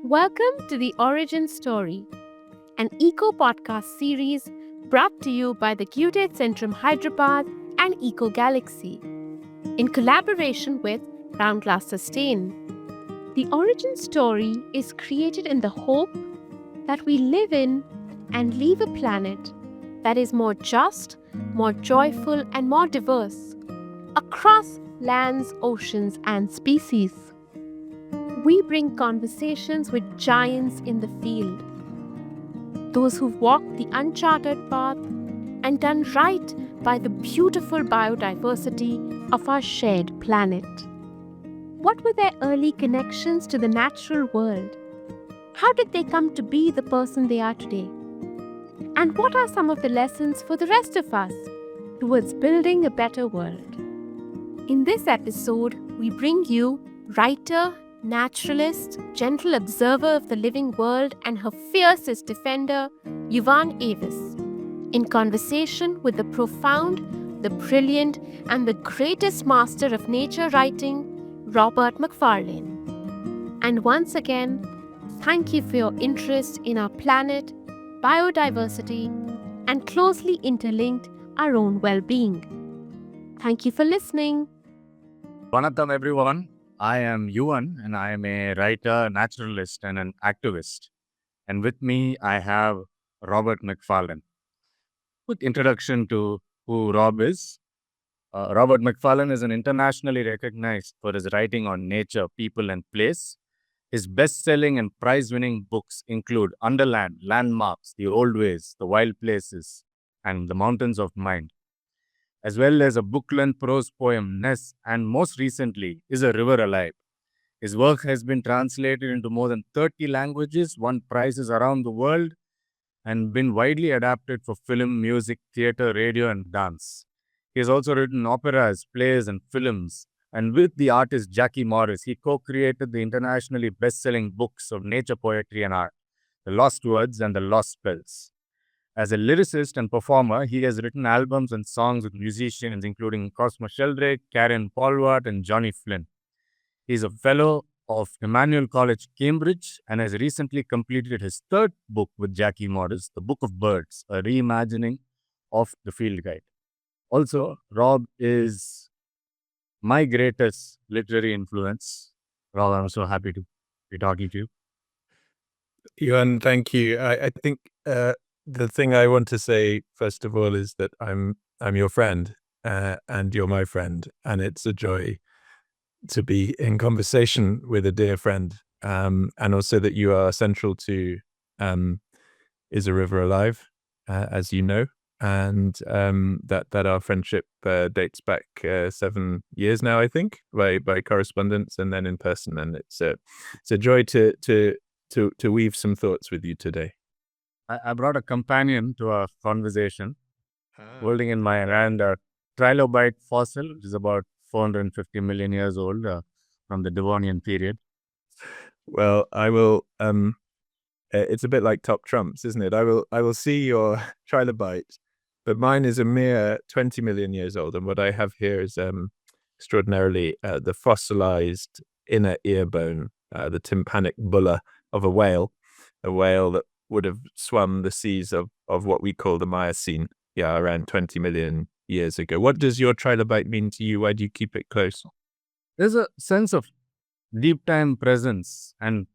Welcome to the Origin Story, an Eko-Podcast series brought to you by the Goethe-Zentrum Hyderabad and EkoGalaxy, in collaboration with Roundglass Sustain. The Origin Story is created in the hope that we live in and leave a planet that is more just, more joyful, and more diverse across lands, oceans, and species. We bring conversations with giants in the field, those who've walked the uncharted path and done right by the beautiful biodiversity of our shared planet. What were their early connections to the natural world? How did they come to be the person they are today? And what are some of the lessons for the rest of us towards building a better world? In this episode, we bring you writer, naturalist, gentle observer of the living world, and her fiercest defender, Yuvan Aves, in conversation with the profound, the brilliant, and the greatest master of nature writing, Robert Macfarlane. And once again, thank you for your interest in our planet, biodiversity, and closely interlinked our own well-being. Thank you for listening. Vanakkam everyone. I am Yuvan and I am a writer, naturalist, and an activist. And with me, I have Robert Macfarlane. Quick introduction to who Rob is. Robert Macfarlane is an internationally recognized for his writing on nature, people, and place. His best-selling and prize-winning books include Underland, Landmarks, The Old Ways, The Wild Places, and The Mountains of Mind, as well as a book-length prose poem, Ness, and most recently, Is a River Alive? His work has been translated into more than 30 languages, won prizes around the world, and been widely adapted for film, music, theatre, radio, and dance. He has also written operas, plays, and films, and with the artist Jackie Morris, he co-created the internationally best-selling books of nature poetry and art, The Lost Words and The Lost Spells. As a lyricist and performer, he has written albums and songs with musicians including Cosmo Sheldrake, Karen Polwart, and Johnny Flynn. He is a fellow of Emmanuel College, Cambridge, and has recently completed his third book with Jackie Morris, The Book of Birds, a reimagining of the field guide. Also, Rob is my greatest literary influence. Rob, I'm so happy to be talking to you. Yuvan, thank you. I think the thing I want to say first of all is that I'm your friend and you're my friend, and it's a joy to be in conversation with a dear friend, and also that you are central to Is a River Alive, as you know, and that our friendship dates back 7 years now, I think, by correspondence and then in person, and it's a joy to weave some thoughts with you today. I brought a companion to our conversation, holding in my hand a trilobite fossil, which is about 450 million years old, from the Devonian period. Well, I will. It's a bit like top trumps, isn't it? I will see your trilobite, but mine is a mere 20 million years old, and what I have here is extraordinarily the fossilized inner ear bone, the tympanic bulla of a whale that would have swum the seas of what we call the Miocene, around 20 million years ago. What does your trilobite mean to you? Why do you keep it close? There's a sense of deep time presence and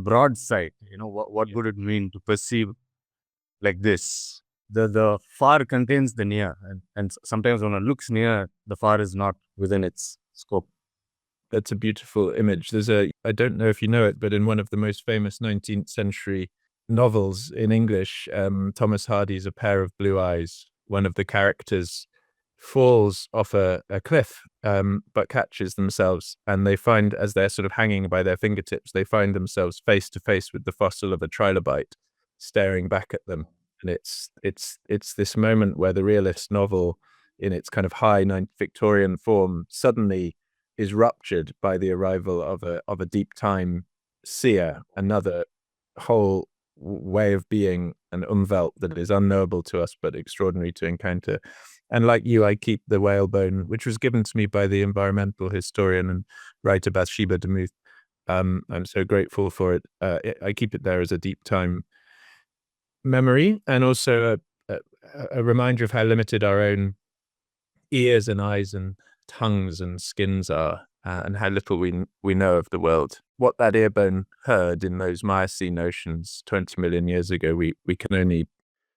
broad sight. What would it mean to perceive like this? The far contains the near, and sometimes when one looks near, the far is not within its scope. That's a beautiful image. I don't know if you know it, but in one of the most famous 19th century novels in English, Thomas Hardy's A Pair of Blue Eyes, one of the characters falls off a cliff, but catches themselves, and they find, as they're sort of hanging by their fingertips, they find themselves face to face with the fossil of a trilobite staring back at them. And it's this moment where the realist novel, in its kind of high Victorian form, suddenly is ruptured by the arrival of a deep time seer, another whole way of being, an umwelt that is unknowable to us but extraordinary to encounter. And like you, I keep the whalebone, which was given to me by the environmental historian and writer Bathsheba Demuth, I'm so grateful for it. I keep it there as a deep time memory, and also a reminder of how limited our own ears and eyes and tongues and skins are, and how little we know of the world. What that ear bone heard in those Miocene oceans 20 million years ago, we can only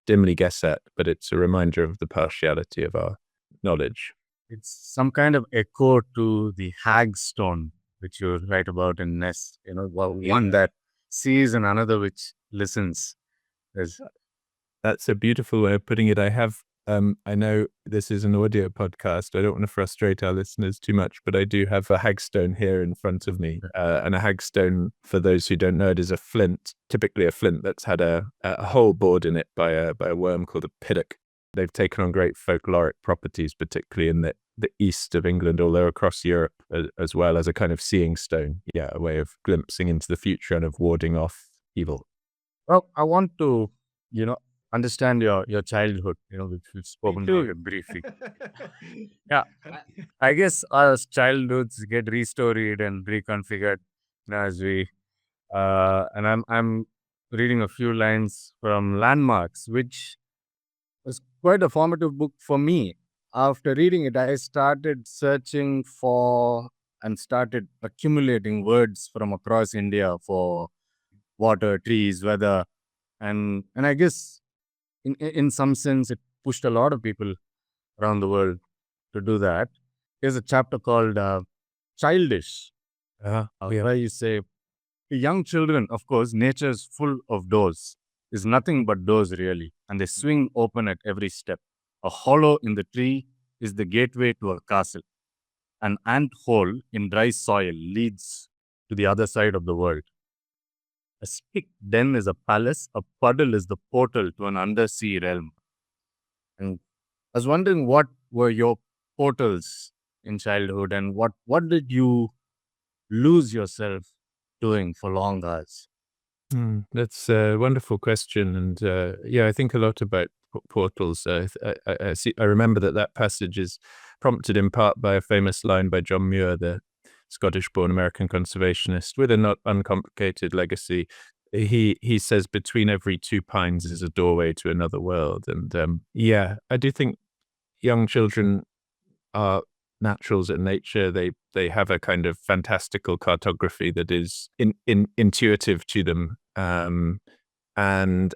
dimly guess at, but it's a reminder of the partiality of our knowledge. It's some kind of echo to the hagstone, which you write about in Nest. One that sees and another which listens. There's That's a beautiful way of putting it. I know this is an audio podcast. I don't want to frustrate our listeners too much, but I do have a hagstone here in front of me. And a hagstone, for those who don't know it, is a flint, typically a flint that's had a hole bored in it by a worm called a piddock. They've taken on great folkloric properties, particularly in the east of England, although across Europe as well, as a kind of seeing stone. Yeah, a way of glimpsing into the future and of warding off evil. Well, I want to, understand your childhood, which we've spoken about it briefly. Yeah, I guess our childhoods get restoried and reconfigured as we, and I'm reading a few lines from Landmarks, which was quite a formative book for me. After reading it, I started searching for and started accumulating words from across India for water, trees, weather, and I guess in some sense it pushed a lot of people around the world to do that. There's a chapter called Childish, where you say, young children, of course, nature is full of doors, is nothing but doors really, and they swing open at every step. A hollow in the tree is the gateway to a castle. An ant hole in dry soil leads to the other side of the world. A stick den is a palace, a puddle is the portal to an undersea realm. And I was wondering, what were your portals in childhood, and what did you lose yourself doing for long hours? That's a wonderful question. And I think a lot about portals. I remember that passage is prompted in part by a famous line by John Muir, the Scottish-born American conservationist with a not uncomplicated legacy. He says, between every two pines is a doorway to another world. And I do think young children are naturals at nature. They have a kind of fantastical cartography that is intuitive to them, and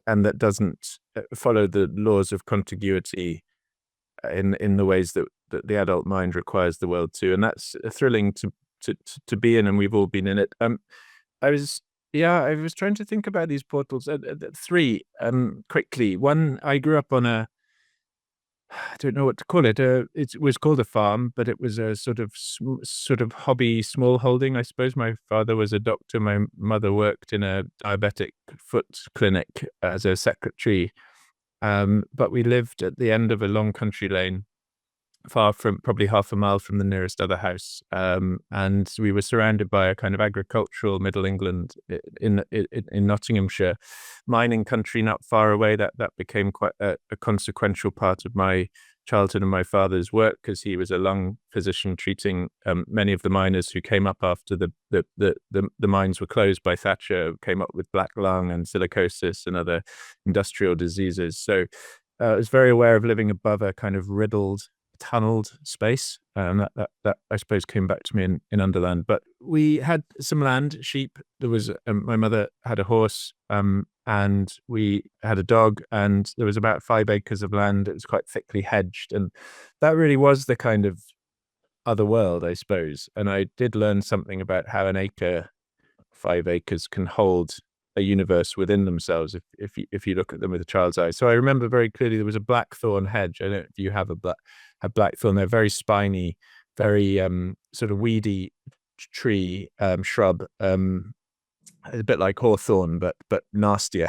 that doesn't follow the laws of contiguity in the ways that the adult mind requires the world to. And that's thrilling to be in, and we've all been in it. I was trying to think about these portals. Three quickly. One, I grew up on I don't know what to call it. It was called a farm, but it was a sort of hobby small holding, I suppose. My father was a doctor. My mother worked in a diabetic foot clinic as a secretary. But we lived at the end of a long country lane, far from, probably half a mile from the nearest other house. And we were surrounded by a kind of agricultural Middle England in Nottinghamshire, mining country not far away. That became quite a consequential part of my childhood and my father's work, because he was a lung physician treating many of the miners who came up after the mines were closed by Thatcher, came up with black lung and silicosis and other industrial diseases. So I was very aware of living above a kind of riddled, tunneled space, and that I suppose came back to me in Underland. But we had some land, sheep. There was my mother had a horse, and we had a dog, and there was about 5 acres of land. It was quite thickly hedged, and that really was the kind of other world, I suppose. And I did learn something about how an acre, 5 acres, can hold a universe within themselves if you look at them with a child's eye. So I remember very clearly there was a blackthorn hedge. I don't know if you have a blackthorn. They're very spiny, very sort of weedy tree, shrub, a bit like hawthorn, but nastier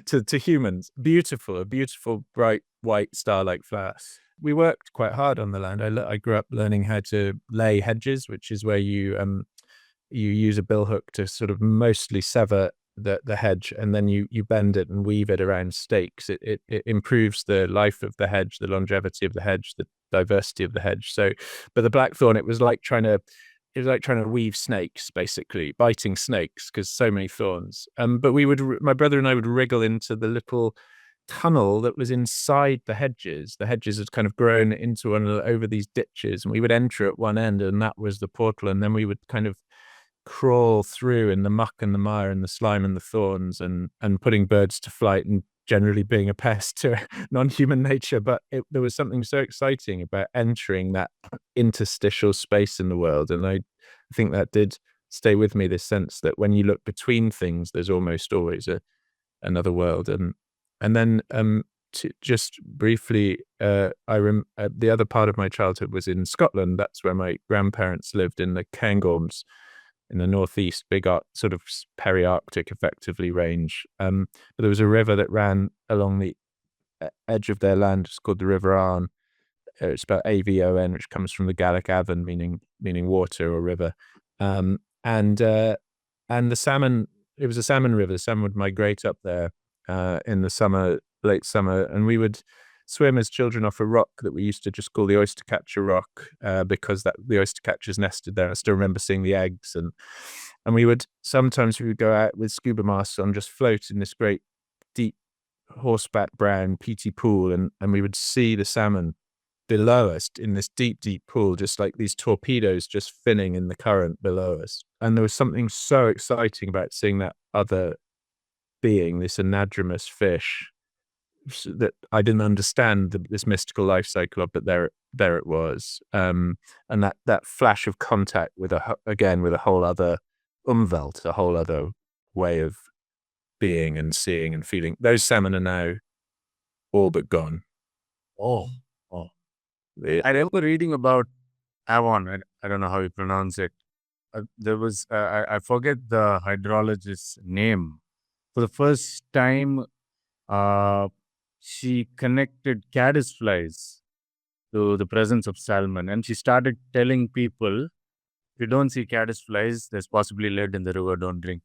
to humans. A beautiful bright white star-like flower. We worked quite hard on the land. I grew up learning how to lay hedges, which is where you use a billhook to sort of mostly sever the hedge, and then you bend it and weave it around stakes. It improves the life of the hedge, the longevity of the hedge, the diversity of the hedge. So, but the blackthorn, it was like trying to it was like trying to weave snakes, basically biting snakes because so many thorns. But my brother and I would wriggle into the little tunnel that was inside the hedges. The hedges had kind of grown into one over these ditches, and we would enter at one end, and that was the portal. And then we would kind of crawl through in the muck and the mire and the slime and the thorns, and putting birds to flight and generally being a pest to non-human nature. But there was something so exciting about entering that interstitial space in the world. And I think that did stay with me, this sense that when you look between things, there's almost always another world. And then to just briefly, the other part of my childhood was in Scotland. That's where my grandparents lived, in the Cairngorms in the northeast, big sort of peri-Arctic, effectively, range. But there was a river that ran along the edge of their land. It's called the River Arn. It's spelled Avon, which comes from the Gaelic Avon, meaning water or river. And the salmon. It was a salmon river. The salmon would migrate up there in the summer, late summer, and we would swim as children off a rock that we used to just call the oyster catcher rock, because the oyster catchers nested there. I still remember seeing the eggs, and we would go out with scuba masks on, just float in this great deep horseback brown peaty pool, and we would see the salmon below us in this deep pool, just like these torpedoes just finning in the current below us. And there was something so exciting about seeing that other being, this anadromous fish, that I didn't understand this mystical life cycle of, but there it was. And that flash of contact with a whole other Umwelt, a whole other way of being and seeing and feeling. Those salmon are now all but gone. Oh. I remember reading about Avon. I don't know how you pronounce it. There was, I forget the hydrologist's name. For the first time, she connected caddisflies to the presence of salmon, and she started telling people, if you don't see caddisflies, there's possibly lead in the river, don't drink.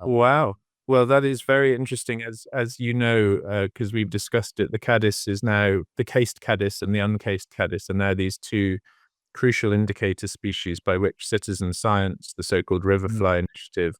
Wow. Well, that is very interesting, as you know, because we've discussed it. The caddis is now, the cased caddis and the uncased caddis are now these two crucial indicator species by which citizen science, the so-called riverfly initiative,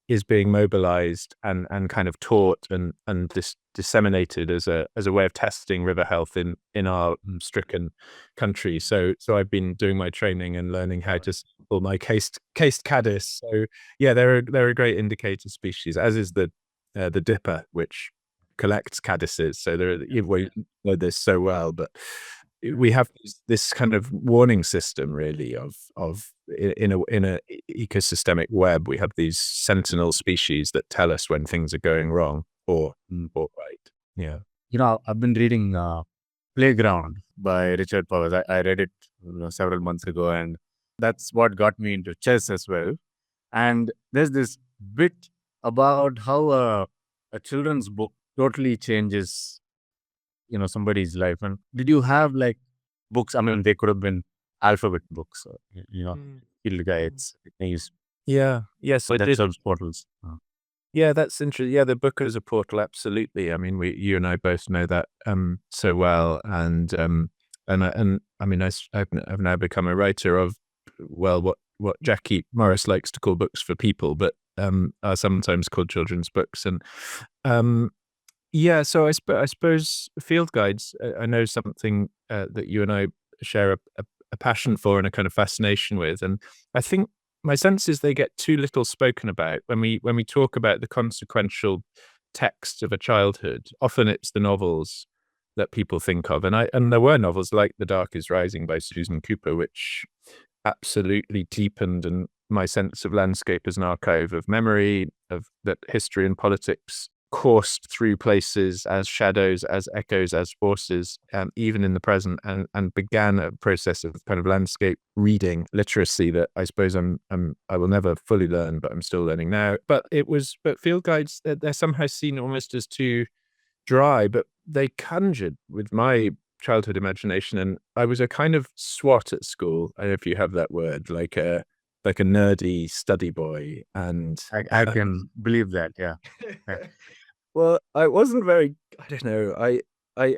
is being mobilized and kind of taught and disseminated as a way of testing river health in our stricken country. So I've been doing my training and learning how to sample my cased caddis. So yeah, they're a great indicator species, as is the dipper, which collects caddises. So we know this so well, but we have this kind of warning system, really, of in a ecosystemic web. We have these sentinel species that tell us when things are going wrong or right. Yeah. I've been reading Playground by Richard Powers. I read it several months ago, and that's what got me into chess as well. And there's this bit about how a children's book totally changes somebody's life. And did you have like books? I mean, they could have been alphabet books, field guides, things. Yeah. Yes. So that serves portals. Yeah, that's interesting. Yeah, the book is a portal. Absolutely. I mean, you and I both know that so well. And I mean, I've now become a writer of, well, what Jackie Morris likes to call books for people, but are sometimes called children's books. And yeah, so I suppose field guides, I know something that you and I share a passion for and a kind of fascination with. And I think my sense is they get too little spoken about when we talk about the consequential text of a childhood. Often it's the novels that people think of. And there were novels like The Dark is Rising by Susan Cooper, which absolutely deepened my sense of landscape as an archive of memory, of that history and politics coursed through places as shadows, as echoes, as forces, even in the present, and began a process of kind of landscape reading literacy that I suppose I will never fully learn, but I'm still learning now. But field guides, they're somehow seen almost as too dry, but they conjured with my childhood imagination. And I was a kind of swot at school. I don't know if you have that word, like a nerdy study boy. And I can believe that. Yeah. Well, I wasn't very, I don't know,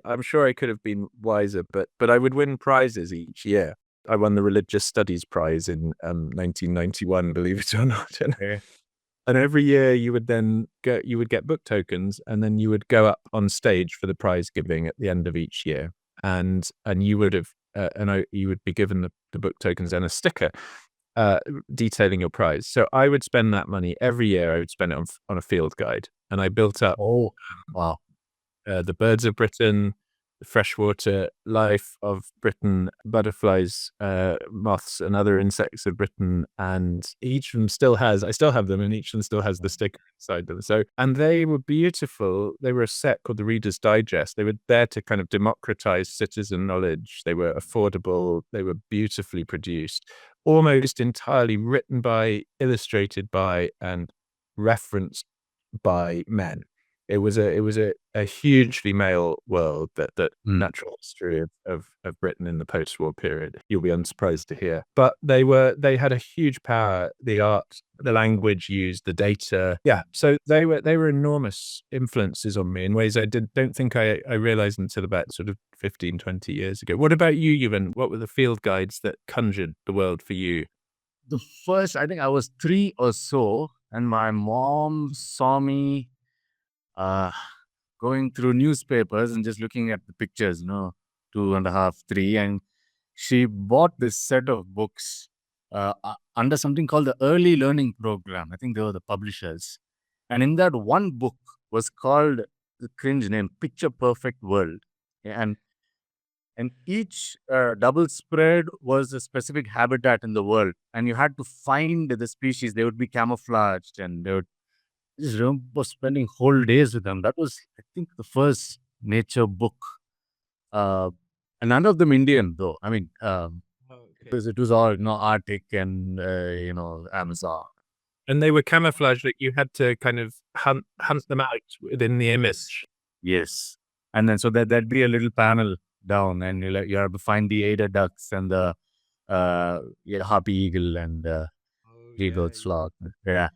I'm sure I could have been wiser, but I would win prizes each year. I won the Religious Studies Prize in 1991, believe it or not. And every year you would get book tokens, and then you would go up on stage for the prize giving at the end of each year, and you would have you would be given the book tokens and a sticker detailing your prize. So I would spend that money every year. I would spend it on a field guide, and I built up. Oh, wow. The birds of Britain, the freshwater life of Britain, butterflies, moths, and other insects of Britain, and each of them I still have them, and each of them still has the sticker inside them. So, and they were beautiful. They were a set called the Reader's Digest. They were there to kind of democratize citizen knowledge. They were affordable. They were beautifully produced, almost entirely written by, illustrated by, and referenced by men. It was a hugely male world, that natural history of Britain in the post-war period. You'll be unsurprised to hear. But they had a huge power, the art, the language used, the data. Yeah. So they were enormous influences on me in ways I don't think I realized until about sort of 15, 20 years ago. What about you, Yuvan? What were the field guides that conjured the world for you? The first, I think I was 3 or so, and my mom saw me going through newspapers and just looking at the pictures, 2.5, 3, and she bought this set of books under something called the Early Learning Program. I think they were the publishers. And in that one book was called, the cringe name, Picture Perfect World. And each double spread was a specific habitat in the world. And you had to find the species. They would be camouflaged, and they would just remember spending whole days with them. That was, I think, the first nature book. And none of them Indian, though. I mean, because it was all, Arctic and, Amazon. And they were camouflaged, that you had to kind of hunt them out within the image. Yes. And then so there'd be a little panel down, and you have to find the eider ducks and the harpy eagle and eagle sloth. Yeah.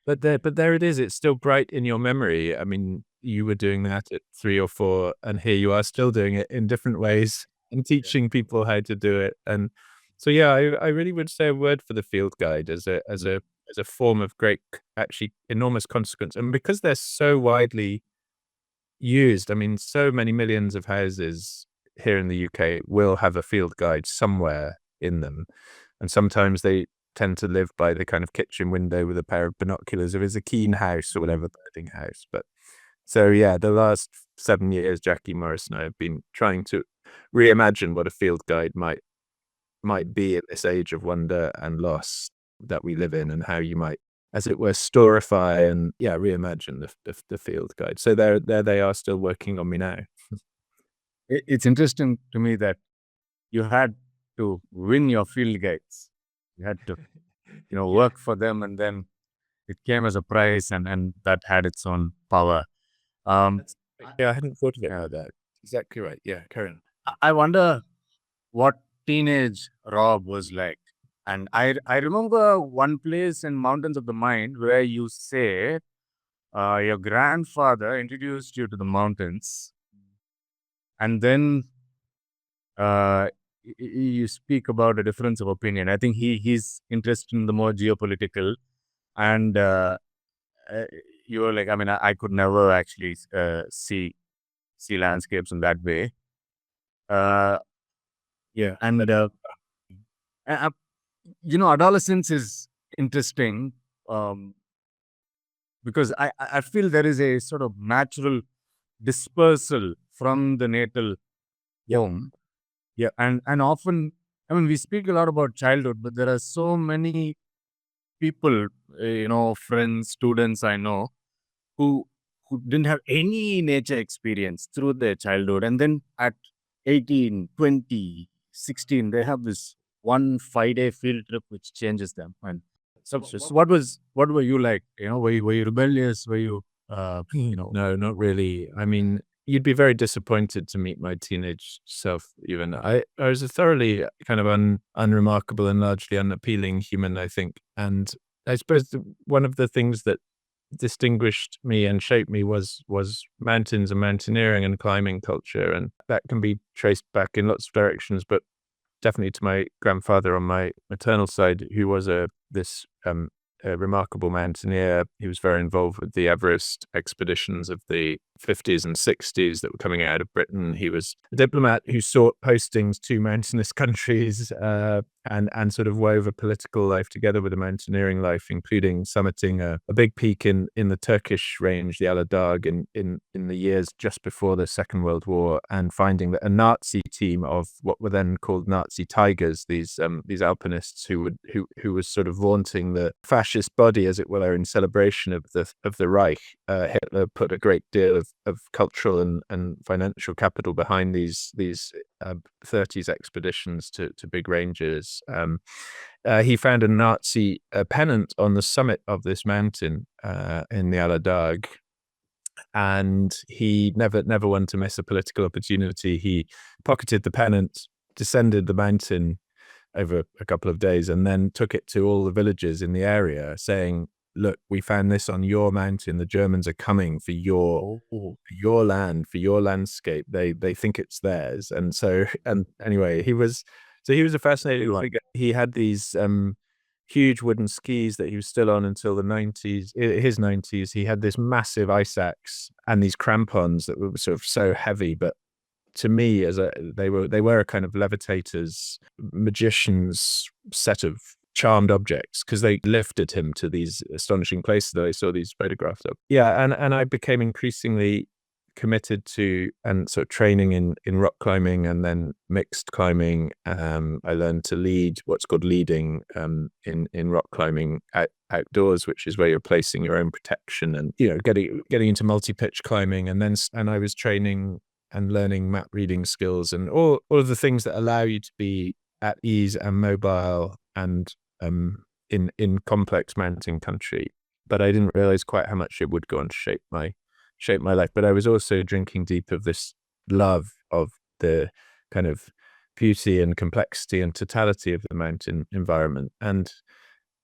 But there it is. It's still bright in your memory. I mean, you were doing that at 3 or 4, and here you are still doing it in different ways and teaching people how to do it. And so, yeah, I really would say a word for the field guide as a form of great, actually enormous consequence. And because they're so widely used, I mean, so many millions of houses here in the UK will have a field guide somewhere in them, and sometimes they tend to live by the kind of kitchen window with a pair of binoculars if it's a Keene house or whatever birding house. But so, yeah, the last 7 years, Jackie Morris and I have been trying to reimagine what a field guide might be in this age of wonder and loss that we live in, and how you might, as it were, storify and reimagine the field guide. So there they are, still working on me now. It's interesting to me that you had to win your field guides. You had to, work for them, and then it came as a prize, and that had its own power. I hadn't thought of it like that. Exactly right. Yeah, Karen. I wonder what teenage Rob was like. And I remember one place in Mountains of the Mind where you say your grandfather introduced you to the mountains, and then you speak about a difference of opinion. I think he's interested in the more geopolitical, and you were like, I mean, I could never actually see landscapes in that way. And adolescence is interesting because I feel there is a sort of natural dispersal from the natal home. Yeah, and often, I mean, we speak a lot about childhood, but there are so many people, friends, students I know, who didn't have any nature experience through their childhood. And then at 18, 20, 16, they have this 1 5-day field trip which changes them. And so what were you like? Were you rebellious? Were you, No, not really. I mean, you'd be very disappointed to meet my teenage self, even. I was a thoroughly kind of unremarkable and largely unappealing human, I think. And I suppose one of the things that distinguished me and shaped me was mountains and mountaineering and climbing culture. And that can be traced back in lots of directions. But definitely to my grandfather on my maternal side, who was a remarkable mountaineer. He was very involved with the Everest expeditions of the 50s and 60s that were coming out of Britain. He was a diplomat who sought postings to mountainous countries and sort of wove a political life together with a mountaineering life, including summiting a big peak in the Turkish range, the Aladag, in the years just before the Second World War, and finding that a Nazi team of what were then called Nazi tigers, these alpinists who was sort of vaunting the fascist body, as it were, in celebration of the Reich. Hitler put a great deal of cultural and financial capital behind these 30s expeditions to big ranges. He found a Nazi pennant on the summit of this mountain in the Aladag, and he never wanted to miss a political opportunity. He pocketed the pennant, descended the mountain over a couple of days, and then took it to all the villages in the area, saying, "Look, we found this on your mountain. The Germans are coming for your land, for your landscape. They think it's theirs." And so, and anyway, he was a fascinating figure. He had these huge wooden skis that he was still on until his 90s. He had this massive ice axe and these crampons that were sort of so heavy, but to me, they were a kind of levitators, magicians set of charmed objects, because they lifted him to these astonishing places that I saw these photographs of. Yeah, and I became increasingly committed to and sort of training in rock climbing and then mixed climbing. I learned to lead, what's called leading, in rock climbing outdoors, which is where you're placing your own protection and getting into multi-pitch climbing, and I was training and learning map reading skills and all of the things that allow you to be at ease and mobile and in complex mountain country. But I didn't realize quite how much it would go on to shape my life. But I was also drinking deep of this love of the kind of beauty and complexity and totality of the mountain environment. And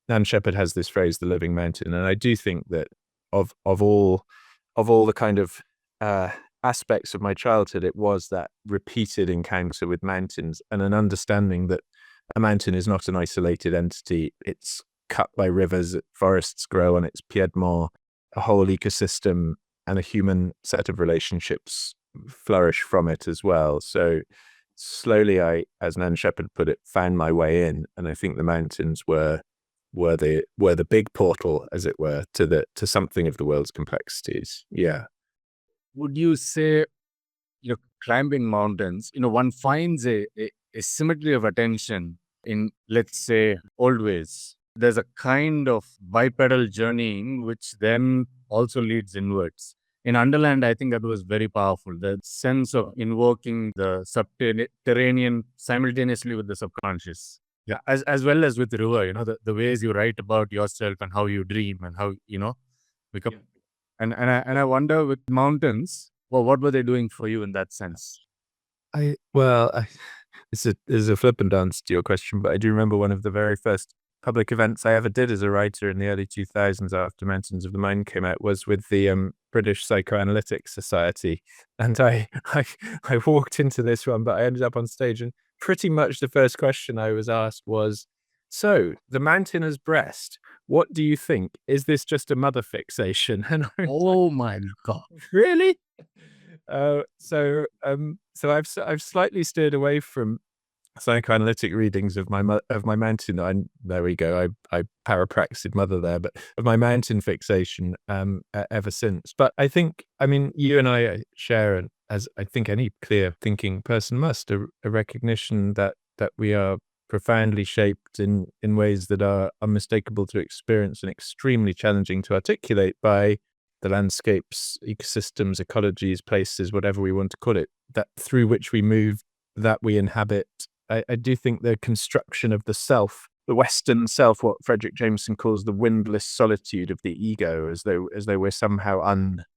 Nan Shepherd has this phrase, the living mountain. And I do think that of all the kind of aspects of my childhood, it was that repeated encounter with mountains and an understanding that a mountain is not an isolated entity. It's cut by rivers, forests grow on its piedmont, a whole ecosystem and a human set of relationships flourish from it as well. So slowly I, as Nan Shepherd put it, found my way in, and I think the mountains were the big portal, as it were, to something of the world's complexities. Yeah. Would you say, climbing mountains, one finds a symmetry of attention in, let's say, old ways. There's a kind of bipedal journeying, which then also leads inwards. In Underland, I think that was very powerful. The sense of invoking the subterranean simultaneously with the subconscious. Yeah, as well as with the river, the ways you write about yourself and how you dream and how, become. Yeah. And I wonder with mountains, what were they doing for you in that sense? It's a flippant answer to your question, but I do remember one of the very first public events I ever did as a writer in the early 2000s after Mountains of the Mind came out was with the British Psychoanalytic Society. And I walked into this one, but I ended up on stage, and pretty much the first question I was asked was, "So, the mountain has breast. What do you think? Is this just a mother fixation?" And oh my God, really? So I've slightly steered away from psychoanalytic readings of my mountain. There we go. I parapraxed mother there, but of my mountain fixation ever since. But I think, you and I share, as I think any clear thinking person must, a recognition that we are profoundly shaped in ways that are unmistakable to experience and extremely challenging to articulate by the landscapes, ecosystems, ecologies, places, whatever we want to call it, that through which we move, that we inhabit. I do think the construction of the self, the Western self, what Frederick Jameson calls the windless solitude of the ego, as though we're somehow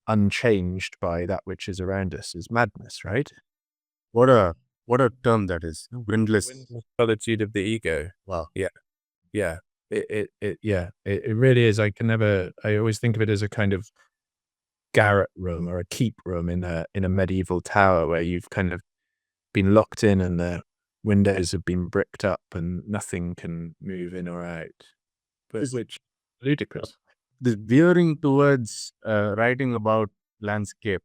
unchanged by that which is around us, is madness, right? What a term that is, windless solitude of the ego. Wow. Yeah. It really is. I always think of it as a kind of garret room or a keep room in a medieval tower where you've kind of been locked in, and windows have been bricked up and nothing can move in or out, but Is- which ludicrous. This veering towards writing about landscape,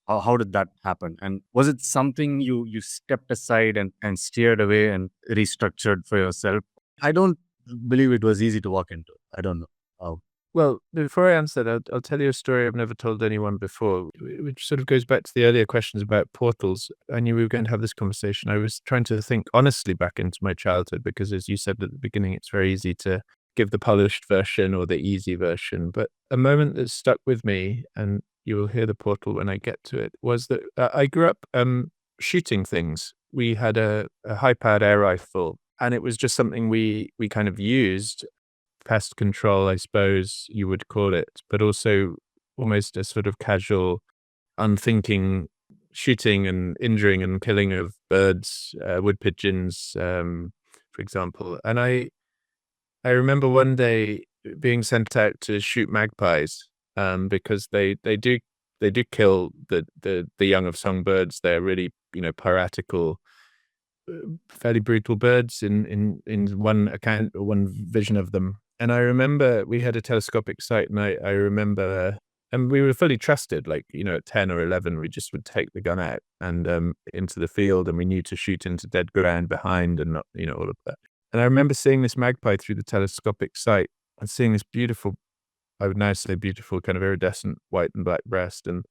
how did that happen? And was it something you stepped aside and steered away and restructured for yourself? I don't believe it was easy to walk into. I don't know how. Well, before I answer that, I'll tell you a story I've never told anyone before, which sort of goes back to the earlier questions about portals. I knew we were going to have this conversation. I was trying to think honestly back into my childhood because, as you said at the beginning, it's very easy to give the polished version or the easy version. But a moment that stuck with me, and you will hear the portal when I get to it, was that I grew up shooting things. We had a high-powered air rifle, and it was just something we kind of used. Pest control, I suppose you would call it, but also almost a sort of casual, unthinking shooting and injuring and killing of birds, wood pigeons, for example. And I remember one day being sent out to shoot magpies, because they do kill the young of songbirds. They're really, piratical, fairly brutal birds in one account or one vision of them. And I remember we had a telescopic sight, and I remember, and we were fully trusted, like, at 10 or 11, we just would take the gun out and into the field, and we knew to shoot into dead ground behind and not, all of that. And I remember seeing this magpie through the telescopic sight and seeing this beautiful, I would now say beautiful, kind of iridescent white and black breast. And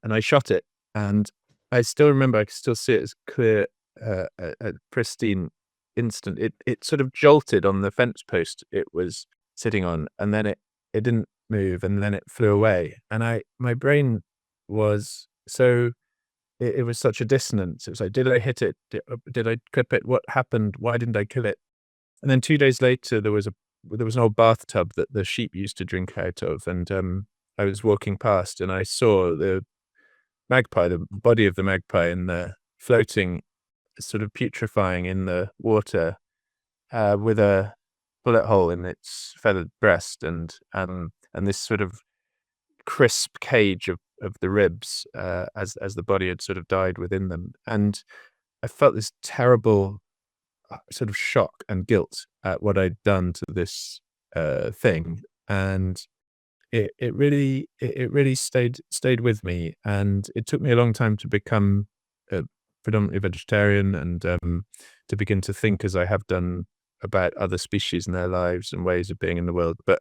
I shot it, and I still remember, I can still see it as clear, a pristine instant. It sort of jolted on the fence post it was sitting on, and then it didn't move, and then it flew away. And my brain was so, it was such a dissonance. It was like, did I hit it? Did I clip it? What happened? Why didn't I kill it? And then 2 days later, there was an old bathtub that the sheep used to drink out of, and I was walking past, and I saw the magpie, the body of the magpie, in the floating, sort of putrefying in the water, with a bullet hole in its feathered breast, and this sort of crisp cage of the ribs, as the body had sort of died within them. And I felt this terrible sort of shock and guilt at what I'd done to this thing, and it really stayed with me, and it took me a long time to become predominantly vegetarian, and to begin to think, as I have done, about other species and their lives and ways of being in the world. But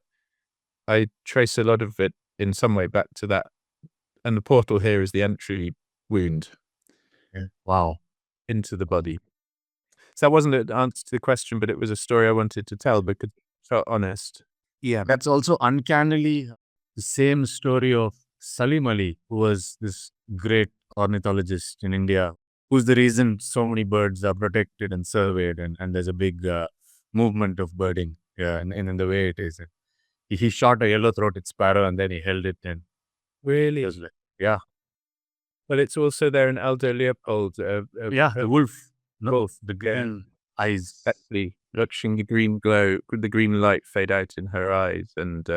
I trace a lot of it in some way back to that. And the portal here is the entry wound Wow. into the body. So that wasn't an answer to the question, but it was a story I wanted to tell because it felt honest. Yeah. That's also uncannily the same story of Salim Ali, who was this great ornithologist in India, who's the reason so many birds are protected and surveyed, and there's a big movement of birding, and in the way it is. He shot a yellow-throated sparrow, and then he held it, and Really? it was like, yeah. But it's also there in Aldo Leopold. The wolf. No, Wolf. the green eyes. Exactly. Watching the green glow, the green light fade out in her eyes. And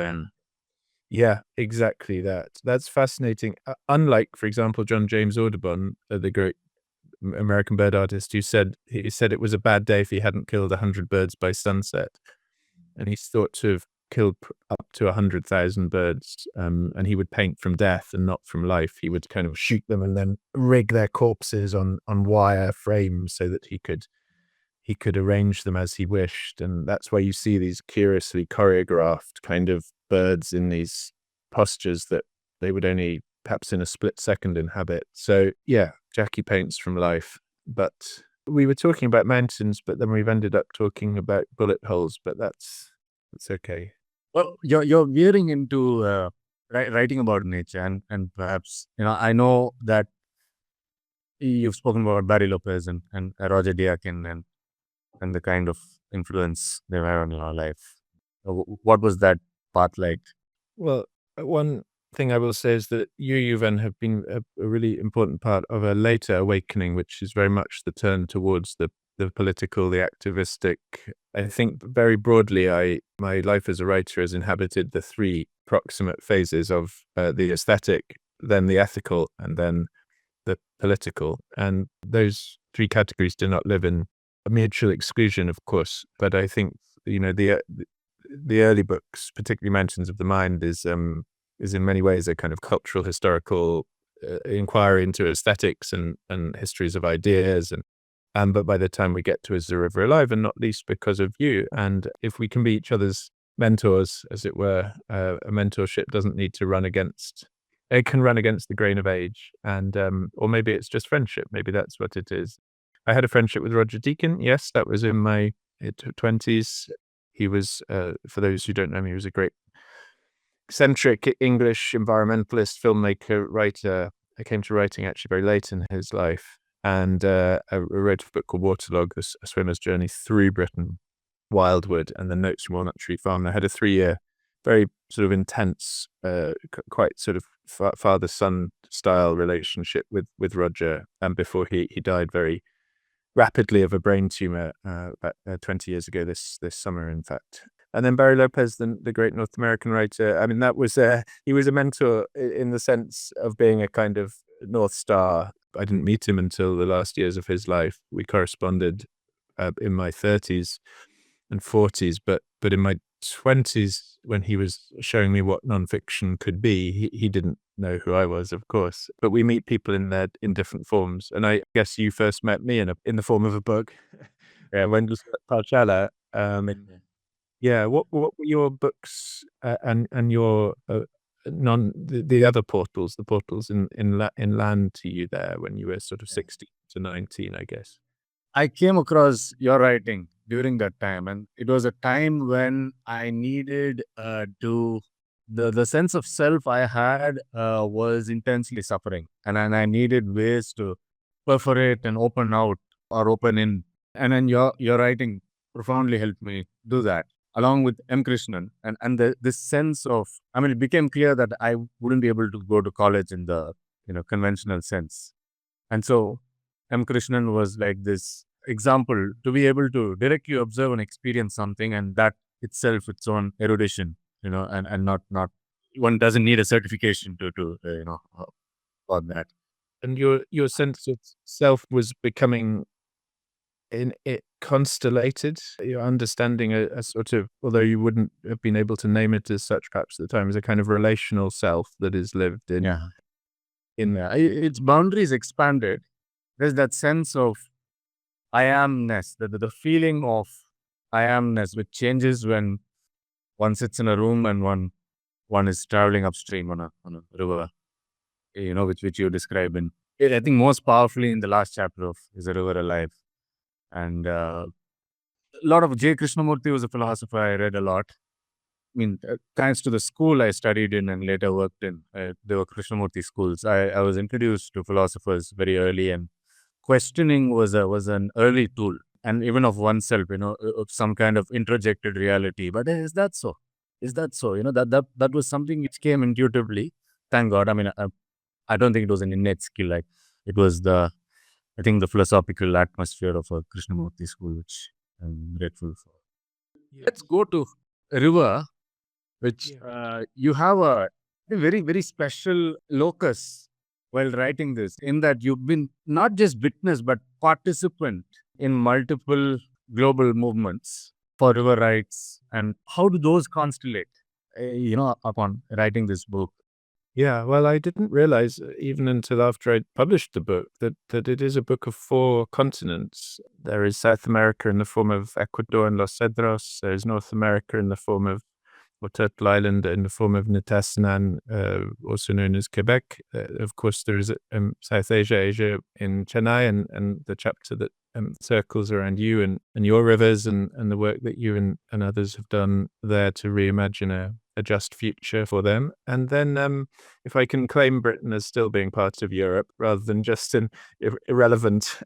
yeah, exactly that. That's fascinating. Unlike, for example, John James Audubon, the great American bird artist, he said it was a bad day if he hadn't killed 100 birds by sunset. And he's thought to have killed up to 100,000 birds, and he would paint from death and not from life. He would kind of shoot them and then rig their corpses on wire frames so that he could arrange them as he wished. And that's why you see these curiously choreographed kind of birds in these postures that they would only perhaps in a split second inhabit. So yeah, Jackie paints from life. But we were talking about mountains, but then we've ended up talking about bullet holes, but that's okay. Well, you're veering into writing about nature, and perhaps, I know that you've spoken about Barry Lopez and Roger Deakin and the kind of influence they've had on your life. What was that path like? Well, one thing I will say is that you, Yuvan, have been a really important part of a later awakening, which is very much the turn towards the political, the activistic. I think very broadly, my life as a writer has inhabited the three proximate phases of the aesthetic, then the ethical, and then the political. And those three categories do not live in a mutual exclusion, of course. But I think, the early books, particularly Mentions of the Mind, is in many ways a kind of cultural, historical inquiry into aesthetics and histories of ideas. But by the time we get to Is the River Alive, and not least because of you, and if we can be each other's mentors, as it were, a mentorship doesn't need to run against. It can run against the grain of age, and or maybe it's just friendship. Maybe that's what it is. I had a friendship with Roger Deacon. Yes, that was in my 20s. He was, for those who don't know me, he was a great eccentric English environmentalist, filmmaker, writer. I came to writing actually very late in his life, and I wrote a book called Waterlog, a swimmer's journey through Britain, Wildwood, and the Notes from Walnut Tree Farm. I had a 3-year, very sort of intense, quite sort of father-son style relationship with Roger, and before he died very rapidly of a brain tumor about 20 years ago this summer, in fact. And then Barry Lopez, the great North American writer. I mean, that was he was a mentor in the sense of being a kind of North Star. I didn't meet him until the last years of his life. We corresponded in my 30s and 40s, but in my 20s, when he was showing me what nonfiction could be, he didn't know who I was, of course. But we meet people in different forms, and I guess you first met me in the form of a book. Yeah, when was Palchala. Yeah, what were your books and your the other portals, the portals in land to you there when you were sort of 16 to 19, I guess? I came across your writing during that time, and it was a time when I needed to the sense of self I had was intensely suffering, and I needed ways to perforate and open out or open in, and then your writing profoundly helped me do that, along with M. Krishnan, and this sense of, I mean, it became clear that I wouldn't be able to go to college in the conventional sense, and so M. Krishnan was like this example to be able to directly observe and experience something, and that itself its own erudition, and not one doesn't need a certification to for that. And your sense of self was becoming in it constellated. Your understanding a sort of, although you wouldn't have been able to name it as such perhaps at the time, as a kind of relational self that is lived in. Yeah. Its boundaries expanded. There's that sense of I amness, the feeling of I amness, which changes when one sits in a room and one is traveling upstream on a river, which you describe I think most powerfully in the last chapter of Is the River Alive. And a lot of J. Krishnamurti was a philosopher I read a lot. I mean, thanks to the school I studied in and later worked in, there were Krishnamurti schools. I was introduced to philosophers very early, and questioning was an early tool, and even of oneself, of some kind of introjected reality. But is that so? Is that so? That was something which came intuitively. Thank God. I mean, I don't think it was an innate skill. Like it was the philosophical atmosphere of a Krishnamurti school, which I'm grateful for. Let's go to a river, which you have a very, very special locus while writing this, in that you've been not just witness, but participant in multiple global movements for river rights. And how do those constellate, upon writing this book? Yeah, well, I didn't realize even until after I published the book that it is a book of 4 continents. There is South America in the form of Ecuador and Los Cedros. There's North America in the form of Turtle Island, in the form of Nitassinan, also known as Quebec. Of course, there is South Asia in Chennai, and the chapter that circles around you and your rivers and the work that you and others have done there to reimagine a just future for them. And then if I can claim Britain as still being part of Europe rather than just an irrelevant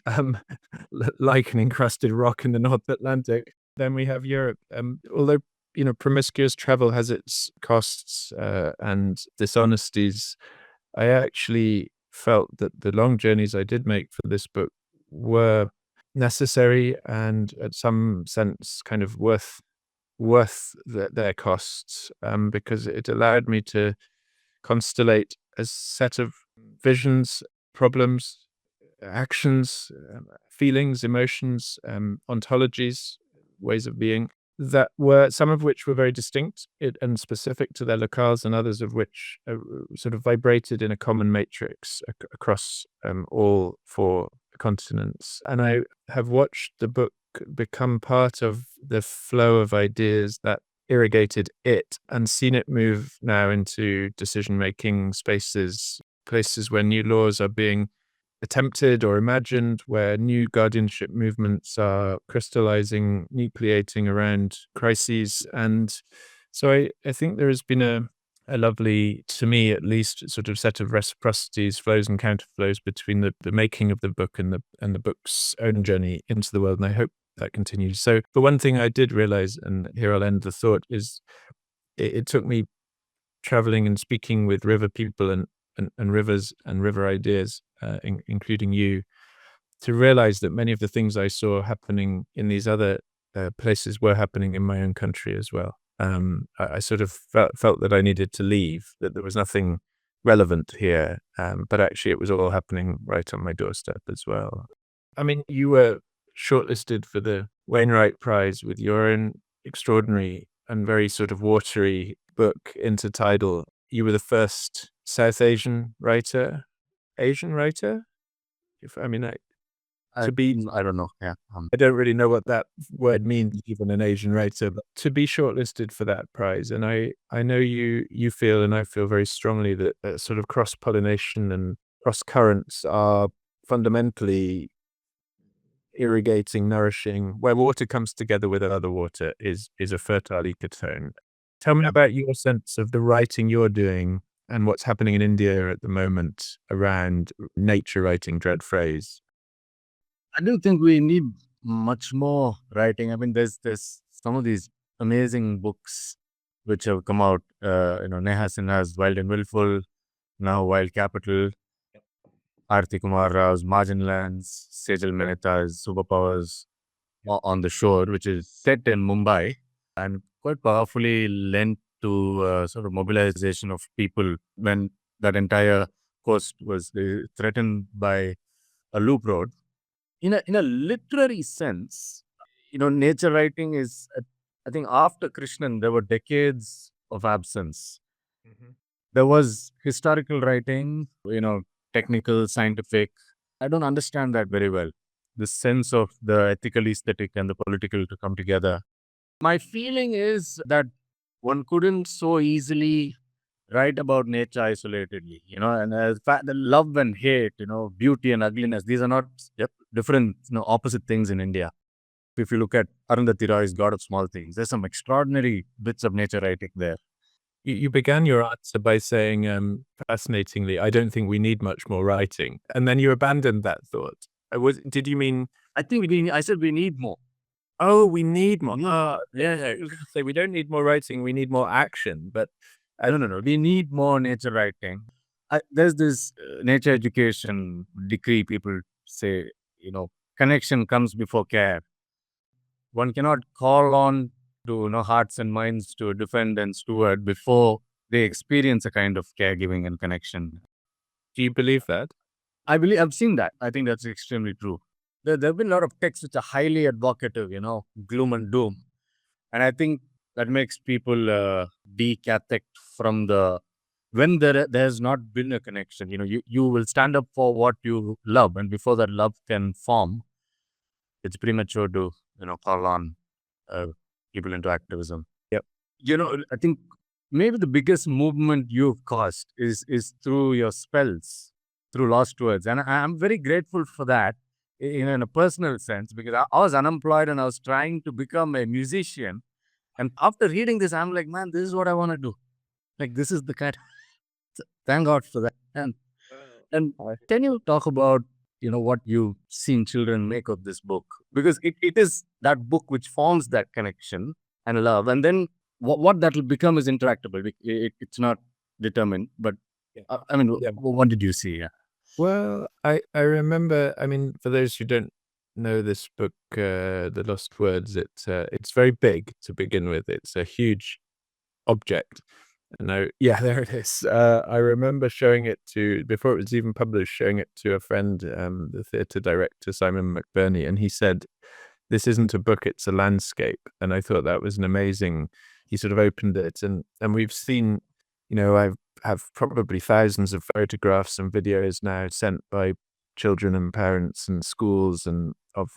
lichen-encrusted rock in the North Atlantic, then we have Europe. Although promiscuous travel has its costs and dishonesties, I actually felt that the long journeys I did make for this book were necessary and at some sense kind of worth their costs, because it allowed me to constellate a set of visions, problems, actions, feelings, emotions, ontologies, ways of being, that were, some of which were very distinct and specific to their locales, and others of which sort of vibrated in a common matrix across all four continents. And I have watched the book become part of the flow of ideas that irrigated it, and seen it move now into decision-making spaces, places where new laws are being attempted or imagined, where new guardianship movements are crystallizing, nucleating around crises. And so I think there has been a lovely, to me at least, sort of set of reciprocities, flows and counterflows between the making of the book and the book's own journey into the world. And I hope that continues. So the one thing I did realize, and here I'll end the thought, is it took me traveling and speaking with river people and rivers and river ideas, including you, to realize that many of the things I saw happening in these other places were happening in my own country as well. I sort of felt that I needed to leave, that there was nothing relevant here, but actually it was all happening right on my doorstep as well. I mean, you were shortlisted for the Wainwright Prize with your own extraordinary and very sort of watery book, Intertidal. You were the first South Asian writer? If I mean, I don't know. Yeah. I don't really know what that word means, even an Asian writer, but to be shortlisted for that prize. And I know you feel, and I feel very strongly, that sort of cross-pollination and cross-currents are fundamentally irrigating, nourishing. Where water comes together with other water is a fertile ecotone. Tell me about your sense of the writing you're doing and what's happening in India at the moment around nature writing, dread phrase. I do think we need much more writing. I mean, there's some of these amazing books which have come out. Neha Sinha's Wild and Willful, now Wild Capital, Aarti Kumar Rao's Margin Lands, Sejal Mehta's Superpowers on the Shore, which is set in Mumbai and quite powerfully lent to sort of mobilization of people when that entire coast was threatened by a loop road. In a literary sense, nature writing is, I think after Krishnan, there were decades of absence. There was historical writing, technical, scientific. I don't understand that very well. The sense of the ethical, aesthetic, and the political to come together. My feeling is that one couldn't so easily write about nature isolatedly, and the love and hate, beauty and ugliness, these are not different, opposite things in India. If you look at Arundhati Roy's God of Small Things, there's some extraordinary bits of nature writing there. You began your answer by saying, fascinatingly, I don't think we need much more writing. And then you abandoned that thought. Did you mean? I said we need more. Oh, we need more. Yeah. So we don't need more writing, we need more action. But No. We need more nature writing. There's this nature education decree. People say, connection comes before care. One cannot call on to hearts and minds to defend and steward before they experience a kind of caregiving and connection. Do you believe that? I've seen that. I think that's extremely true. There have been a lot of texts which are highly advocative, gloom and doom. And I think that makes people decatect from when there has not been a connection. You will stand up for what you love, and before that love can form, it's premature to, call on people into activism. Yep. I think maybe the biggest movement you've caused is through your spells, through lost words. And I'm very grateful for that in a personal sense, because I was unemployed and I was trying to become a musician. And after reading this, I'm like, man, this is what I want to do. Like, this is the kind. Thank God for that. And can you talk about, what you've seen children make of this book? Because it is that book which forms that connection and love. And then what that will become is interactable. It's not determined. But what did you see? Yeah. Well, I remember, for those who don't know this book, The Lost Words, it's very big to begin with. It's a huge object. No, yeah, there it is. I remember showing it to, before it was even published, showing it to a friend, the theatre director, Simon McBurney, and he said, "This isn't a book, it's a landscape." And I thought that was an amazing, he sort of opened it, and we've seen, I have probably thousands of photographs and videos now sent by children and parents and schools and of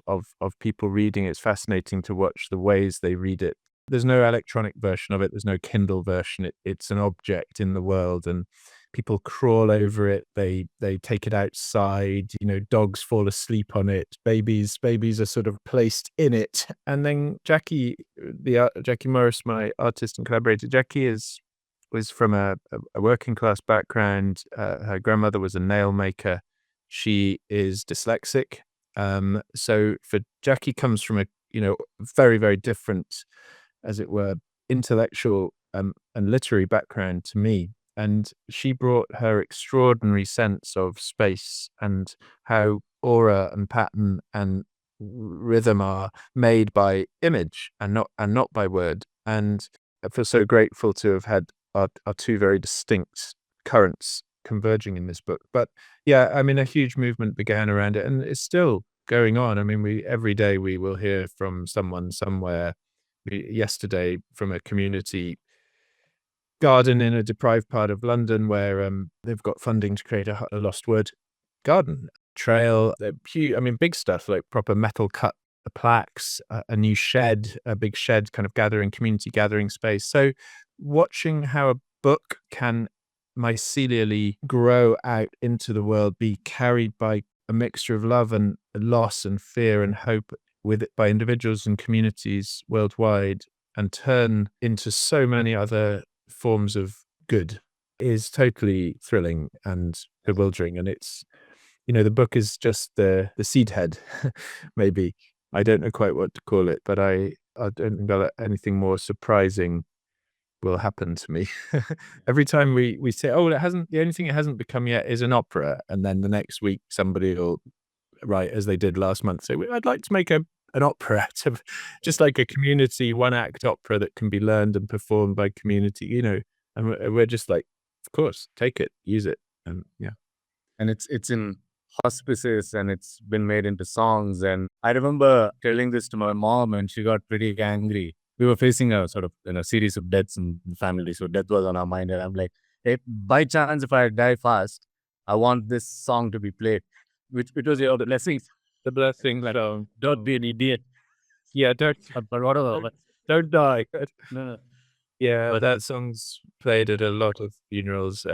people reading. It's fascinating to watch the ways they read it. There's no electronic version of it. There's no Kindle version. It's an object in the world, and people crawl over it. They take it outside. Dogs fall asleep on it. Babies are sort of placed in it. And then Jackie Morris, my artist and collaborator, Jackie was from a working class background. Her grandmother was a nail maker. She is dyslexic. So for Jackie comes from a very, very different, as it were, intellectual and literary background to me. And she brought her extraordinary sense of space and how aura and pattern and rhythm are made by image and not by word. And I feel so grateful to have had our two very distinct currents converging in this book. But yeah, I mean, a huge movement began around it, and it's still going on. I mean, every day we will hear from someone somewhere. Yesterday, from a community garden in a deprived part of London, where they've got funding to create a lost word garden trail. I mean, big stuff like proper metal cut plaques, a new shed, a big shed kind of community gathering space. So watching how a book can mycelially grow out into the world, be carried by a mixture of love and loss and fear and hope with it by individuals and communities worldwide, and turn into so many other forms of good, is totally thrilling and bewildering. And it's, the book is just the seed head, maybe. I don't know quite what to call it, but I don't think that anything more surprising will happen to me. Every time we say, oh, the only thing it hasn't become yet is an opera. And then the next week somebody will write, as they did last month, say, I'd like to make an opera out of, just like a community one-act opera that can be learned and performed by community, and we're just like, of course, take it, use it. And yeah. And it's in hospices, and it's been made into songs. And I remember telling this to my mom, and she got pretty angry. We were facing a sort of series of deaths in the family, so death was on our mind. And I'm like, hey, by chance, if I die fast, I want this song to be played, which was the blessings. The blessing song. Don't be an idiot. Yeah, don't die. No. Yeah, but that song's played at a lot of funerals.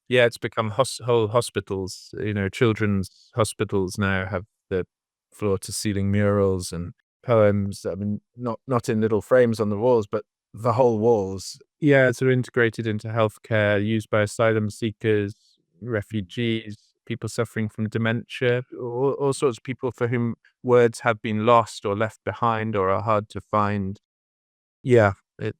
Yeah, it's become whole hospitals. Children's hospitals now have the floor-to-ceiling murals and poems. I mean, not in little frames on the walls, but the whole walls. Yeah, it's sort of integrated into healthcare, used by asylum seekers, refugees, people suffering from dementia, all sorts of people for whom words have been lost or left behind or are hard to find. Yeah, it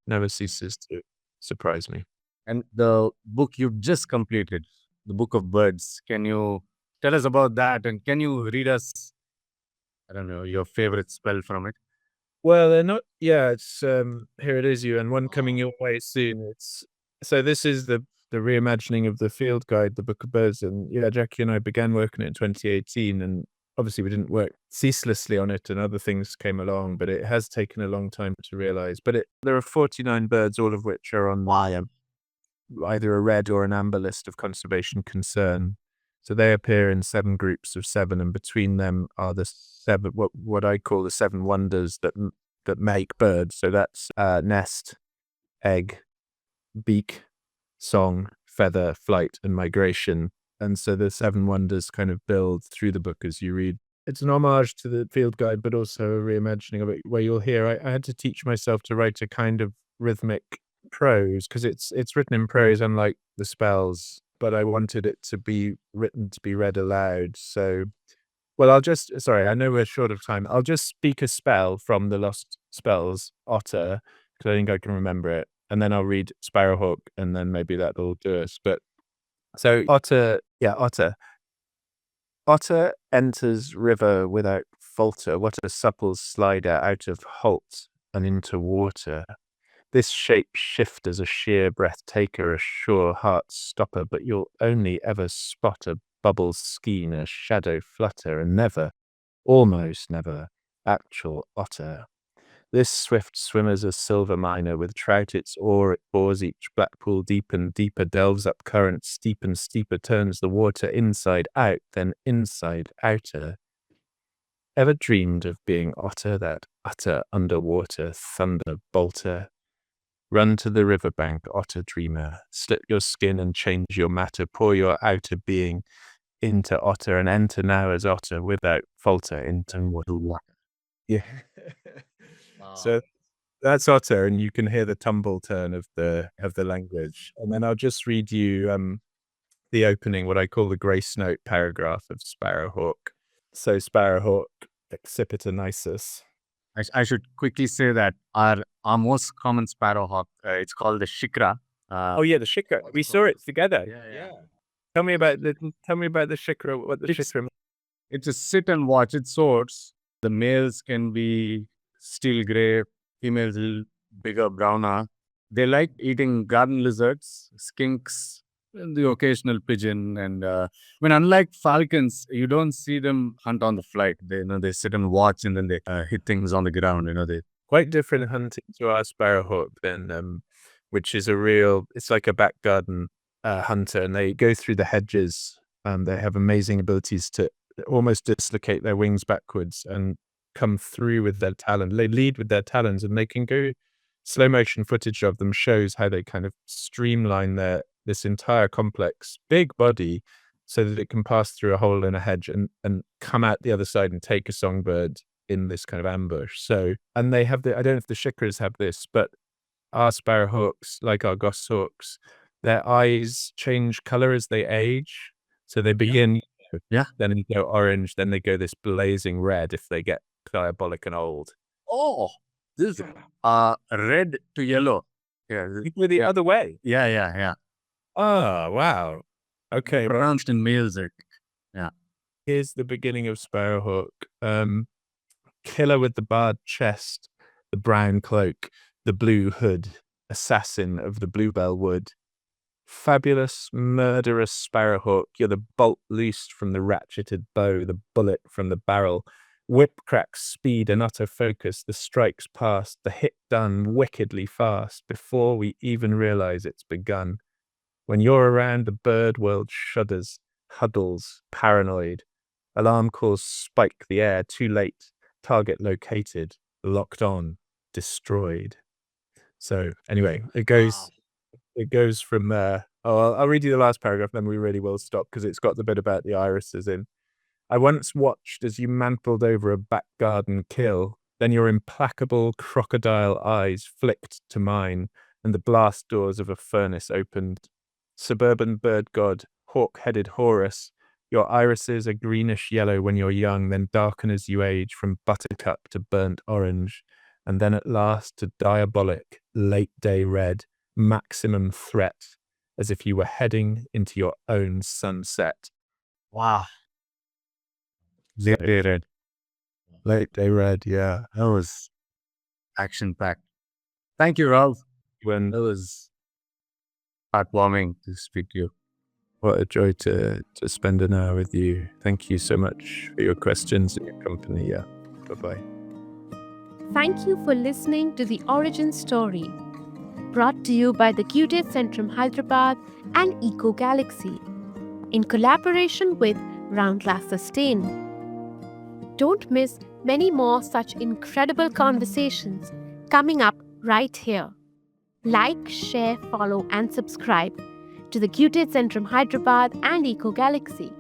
never ceases to surprise me. And the book you've just completed, the Book of Birds, can you tell us about that? And can you read us, I don't know, your favorite spell from it? Well, they're not. Yeah, it's here it is, and one coming your way soon. So this is the reimagining of the field guide, the Book of Birds, and yeah, Jackie and I began working on it in 2018, and obviously we didn't work ceaselessly on it, and other things came along, but it has taken a long time to realize. But there are 49 birds, all of which are on either a red or an amber list of conservation concern. So they appear in 7 groups of 7, and between them are the 7, what I call the 7 wonders that make birds. So that's nest, egg, beak, song, feather, flight, and migration. And so the 7 wonders kind of build through the book as you read. It's an homage to the field guide, but also a reimagining of it, where you'll hear I had to teach myself to write a kind of rhythmic prose, because it's written in prose, unlike the spells, but I wanted it to be written to be read aloud. So, well, I know we're short of time. I'll just speak a spell from the Lost Spells, Otter, because I think I can remember it. And then I'll read Sparrowhawk, and then maybe that'll do us. But so Otter. Otter enters river without falter. What a supple slider out of halt and into water. This shape shift as a sheer breath taker, a sure heart stopper, but you'll only ever spot a bubble skein, a shadow flutter, and never, almost never, actual otter. This swift swimmer's a silver miner, with trout its oar it bores each black pool deep and deeper, delves up current steep and steeper, turns the water inside out, then inside outer. Ever dreamed of being otter, that utter underwater thunder bolter? Run to the riverbank, otter dreamer, slip your skin and change your matter, pour your outer being into otter, and enter now as otter without falter into water. Yeah. So that's otter, and you can hear the tumble turn of the language. And then I'll just read you the opening, what I call the grace note paragraph of Sparrowhawk. So Sparrowhawk, Accipiter nisus. I should quickly say that our most common sparrowhawk, it's called the shikra. Oh yeah, the shikra. We saw it together. Yeah. Tell me about the shikra. What the shikra means. It's a sit and watch. It sorts. The males can be steel gray, females bigger, browner. They like eating garden lizards, skinks, and the occasional pigeon. And unlike falcons, you don't see them hunt on the flight. They sit and watch, and then they hit things on the ground. They quite different hunting to our sparrowhawk then, which is it's like a back garden hunter, and they go through the hedges. They have amazing abilities to almost dislocate their wings backwards and come through with their talons. They lead with their talons, and they can go. Slow motion footage of them shows how they kind of streamline this entire complex big body so that it can pass through a hole in a hedge and come out the other side and take a songbird in this kind of ambush. So, and they have I don't know if the shikras have this, but our sparrowhawks, like our goshawks, their eyes change color as they age. So they begin, then they go orange, then they go this blazing red if they get diabolic and old. Oh, this is red to yellow. Yeah, Go the other way. Yeah. Oh, wow. Okay. Pronounced in males. Yeah. Here's the beginning of Sparrowhawk. Killer with the barred chest, the brown cloak, the blue hood, assassin of the bluebell wood. Fabulous, murderous Sparrowhawk, you're the bolt loosed from the ratcheted bow, the bullet from the barrel. Whip cracks speed and utter focus, the strikes past, the hit done wickedly fast, before we even realize it's begun. When you're around, the bird world shudders, huddles, paranoid. Alarm calls spike the air, too late. Target located, locked on, destroyed. So anyway, it goes from I'll read you the last paragraph, then we really will stop because it's got the bit about the irises in. I once watched as you mantled over a back garden kill, then your implacable crocodile eyes flicked to mine, and the blast doors of a furnace opened. Suburban bird god, hawk-headed Horus, your irises are greenish yellow when you're young, then darken as you age from buttercup to burnt orange, and then at last to diabolic, late-day red, maximum threat, as if you were heading into your own sunset. Wow. Late day red. Late day red, yeah. That was action-packed. Thank you, Ralph. That was heartwarming to speak to you. What a joy to spend an hour with you. Thank you so much for your questions and your company. Yeah. Bye-bye. Thank you for listening to The Origin Story, brought to you by the Goethe-Zentrum Hyderabad and EkoGalaxy, in collaboration with Roundglass Sustain. Don't miss many more such incredible conversations coming up right here. Like, share, follow, and subscribe to the Goethe-Zentrum Hyderabad and EkoGalaxy.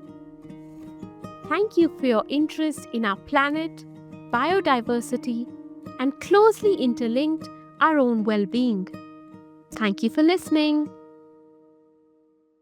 Thank you for your interest in our planet, biodiversity, and closely interlinked our own well-being. Thank you for listening.